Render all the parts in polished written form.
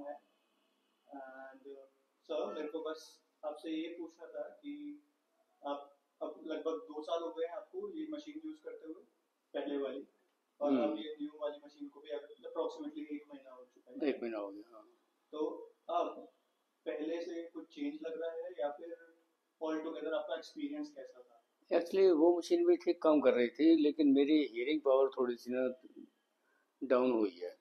नाम है। And sir मेरे को बस आपसे ये पूछना था कि आप अब लगभग 2 साल हो गए हैं आपको ये मशीन यूज करते हुए, पहले वाली, और अब ये न्यू वाली मशीन को भी अप्रोक्सीमेटली 1 महीना हो चुका है। 1 महीना हो गया, हाँ। तो अब पहले से कुछ चेंज लग रहा है या फिर ऑल टुगेदर आपका एक्सपीरियंस कैसा था? एक्चुअली वो मशीन भी ठीक काम कर रही थी, लेकिन मेरी हियरिंग पावर थोड़ी सी ना डाउन हुई है।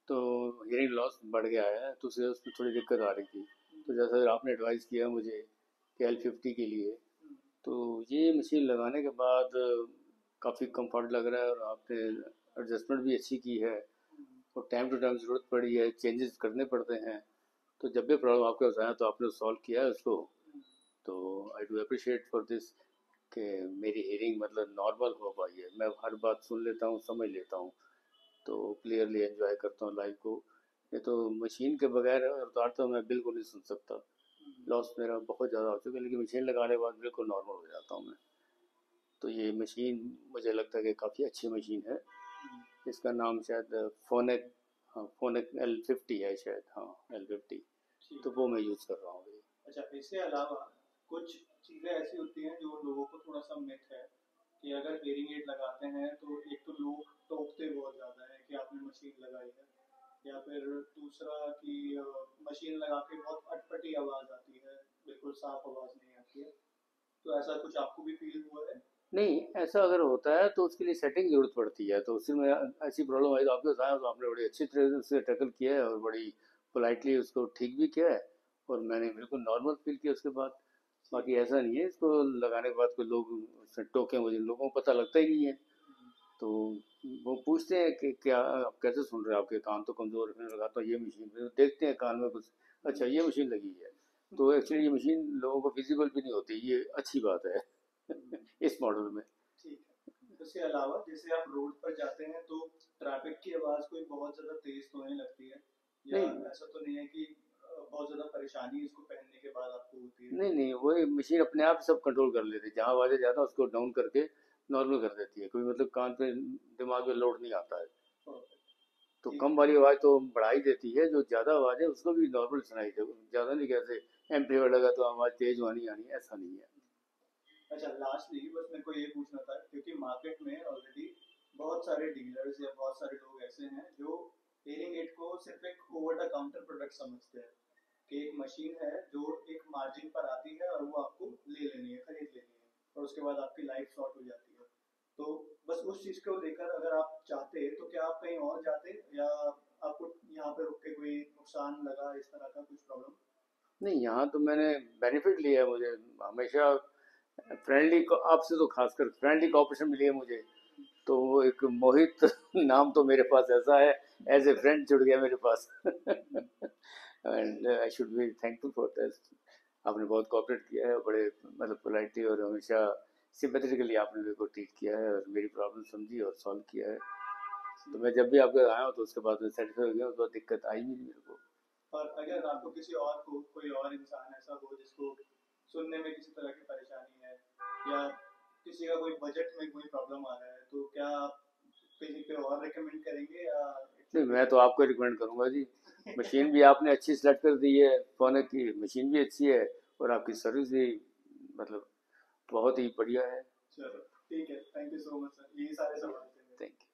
तो हियरिंग लॉस बढ़ गया है, तो उसमें थोड़ी दिक्कत आ रही थी। तो जैसा आपने एडवाइस किया मुझे कि L50 के लिए, तो ये मशीन लगाने के बाद काफ़ी कंफर्ट लग रहा है, और आपने एडजस्टमेंट भी अच्छी की है, और टाइम टू टाइम ज़रूरत पड़ी है, चेंजेस करने पड़ते हैं। तो जब भी प्रॉब्लम आपके पास आया तो आपने सॉल्व किया है उसको। तो I do appreciate for this कि मेरी हियरिंग मतलब नॉर्मल हो पाई है। मैं हर बात सुन लेता हूँ, समझ लेता हूँ, तो क्लियरली एंजॉय करता हूँ लाइफ को। ये तो मशीन के बगैर अवतार तो मैं बिल्कुल नहीं सुन सकता। लॉस मेरा बहुत ज़्यादा हो चुका है, लेकिन मशीन लगाने के बाद बिल्कुल नॉर्मल हो जाता हूँ मैं। तो ये मशीन मुझे लगता है कि काफ़ी अच्छी मशीन है। इसका नाम शायद फोनेक, हाँ फोनेक L50 है शायद, हाँ L50। तो वो मैं यूज़ कर रहा हूँ अभी। अच्छा, इसके अलावा कुछ चीज़ें ऐसी होती हैं जो लोगों को थोड़ा सा मिथ है कि अगर हेयरिंग एड लगाते हैं तो एक तो लोग टोकते बहुत ज़्यादा है कि आपने मशीन लगाई है, या फिर दूसरा कि मशीन लगा के बहुत अटपटी आवाज़ आती है, बिल्कुल साफ आवाज़ नहीं आती है। तो ऐसा कुछ आपको भी फील हुआ है? नहीं, ऐसा अगर होता है तो उसके लिए सेटिंग की ज़रूरत पड़ती है। तो उसमें ऐसी प्रॉब्लम आई तो आपके साथ, तो आपने बड़ी अच्छी तरह से टैकल किया है और बड़ी पोलाइटली उसको ठीक भी किया है, और मैंने बिल्कुल नॉर्मल फील किया उसके बाद। बाकी ऐसा नहीं है इसको लगाने के बाद कोई लोग उससे टोके, मुझे लोगों को पता लगता ही नहीं है। तो वो पूछते हैं कि क्या आप कैसे सुन रहे हैं, आपके कान तो कमज़ोर है। मैंने लगाता हूँ ये मशीन, फिर देखते हैं कान में कुछ, अच्छा ये मशीन लगी है। तो एक्चुअली ये मशीन लोगों को विजिबल भी नहीं होती, ये अच्छी बात है इस मॉडल में। ठीक है। उसके अलावा जैसे आप रोड पर जाते हैं तो ट्रैफिक की आवाज़ कोई बहुत ज़्यादा तेज तो नहीं लगती है, या नहीं ऐसा तो नहीं है कि बहुत ज़्यादा परेशानी इसको पहनने के बाद आपको होती है? नहीं नहीं, वो मशीन अपने आप सब कंट्रोल कर लेती है। जहाँ आवाज़ें ज़्यादा उसको डाउन करके नॉर्मल कर देती है। कोई मतलब कान पे दिमाग में लोड नहीं आता है। तो ठीक कम है। वाली आवाज़ तो बढ़ा ही देती है, जो ज़्यादा आवाज़ है उसको भी नॉर्मल सुनाई दे। ज़्यादा नहीं, कैसे एम्पलीफायर लगा तो आवाज़ तेज आनी आनी, ऐसा नहीं है। अच्छा, लास्टली बस मेरे को ये पूछना था, क्योंकि मार्केट में ऑलरेडी बहुत सारे डीलर्स या बहुत सारे लोग ऐसे हैं जो हेयरिंग एड को सिर्फ एक ओवर द काउंटर प्रोडक्ट समझते हैं कि एक मशीन है जो एक मार्जिन पर आती है और वो आपको ले लेनी है, खरीद लेनी है, और उसके बाद आपकी लाइफ शॉर्ट हो जाती है। तो बस उस चीज़ को लेकर अगर आप चाहते तो क्या आप कहीं और जाते, या आपको यहाँ पे रुक के कोई नुकसान लगा, इस तरह का कुछ प्रॉब्लम? नहीं, यहाँ तो मैंने बेनिफिट लिया है। मुझे हमेशा फ्रेंडली, आपसे तो खासकर फ्रेंडली कॉपरेशन मिली है मुझे। तो वो एक मोहित नाम तो मेरे पास ऐसा है, एज ए फ्रेंड जुड़ गया मेरे पास and I should be thankful for this. आपने बहुत कोऑपरेट किया है, बड़े मतलब पोलाइटली और हमेशा सिंपैथेटिकली आपने मेरे को ट्रीट किया है, और मेरी प्रॉब्लम समझी और सॉल्व किया है। तो मैं जब भी आपके आया हूँ तो उसके बाद में सेटिस्फाई हो गया, उसके बाद दिक्कत आई भी नहीं मेरे को। और अगर आपको किसी और को, कोई और इंसान ऐसा हो जिसको सुनने में किसी तरह की परेशानी है, या किसी का कोई बजट में कोई प्रॉब्लम आ रहा है, तो क्या आप किसी पे और रिकमेंड करेंगे, या इट नहीं, शुड बी मैं तो आपको रिकमेंड करूंगा जी। मशीन भी आपने अच्छी सेलेक्ट कर दी है, फोन की मशीन भी अच्छी है, और आपकी सर्विस भी मतलब बहुत ही बढ़िया है। चलो ठीक है, thank you so much sir, यही सारे जी, सवाल थे मेरे। Thank you.